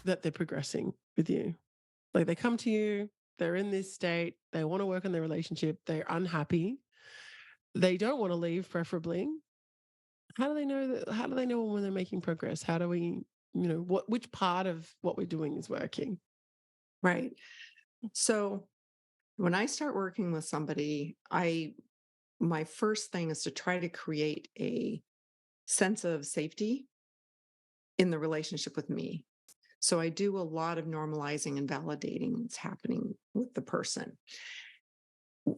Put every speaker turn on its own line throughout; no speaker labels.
that they're progressing with you? Like they come to you, they're in this state, they want to work on their relationship, they're unhappy, they don't want to leave, preferably. How do they know that? How do they know when they're making progress? How do we, which part of what we're doing is working?
Right. So when I start working with somebody, my first thing is to try to create a sense of safety in the relationship with me. So I do a lot of normalizing and validating what's happening with the person.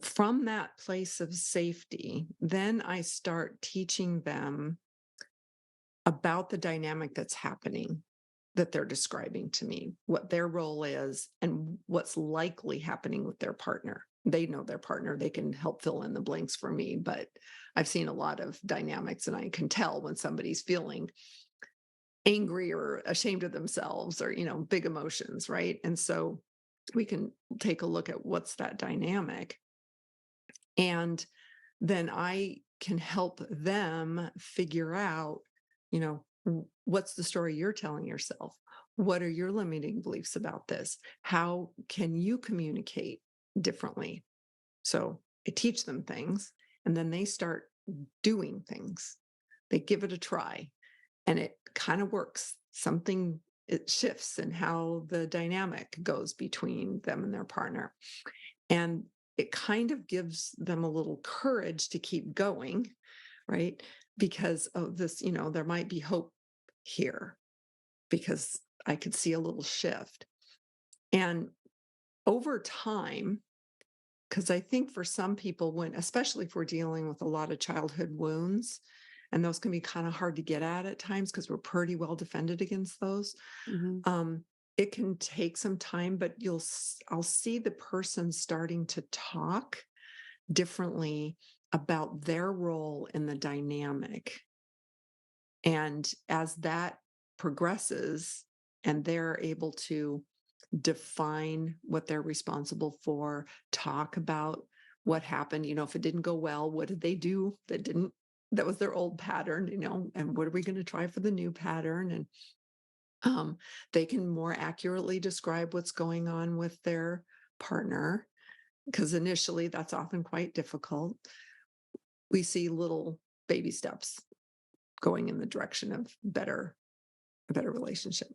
From that place of safety, then I start teaching them about the dynamic that's happening that they're describing to me, what their role is, and what's likely happening with their partner. They know their partner, they can help fill in the blanks for me, but I've seen a lot of dynamics and I can tell when somebody's feeling angry or ashamed of themselves or, big emotions, right? And so we can take a look at what's that dynamic. And then I can help them figure out, what's the story you're telling yourself? What are your limiting beliefs about this? How can you communicate differently? So I teach them things and then they start doing things. They give it a try and it kind of works. It shifts in how the dynamic goes between them and their partner. And it kind of gives them a little courage to keep going, right? Because of this, there might be hope here because I could see a little shift. And over time, because I think for some people, especially if we're dealing with a lot of childhood wounds, and those can be kind of hard to get at times because we're pretty well defended against those.
Mhm.
It can take some time, but I'll see the person starting to talk differently about their role in the dynamic. And as that progresses and they're able to define what they're responsible for, talk about what happened, if it didn't go well, what did they do that was their old pattern, and what are we going to try for the new pattern? And they can more accurately describe what's going on with their partner because initially that's often quite difficult. We see little baby steps going in the direction of a better relationship.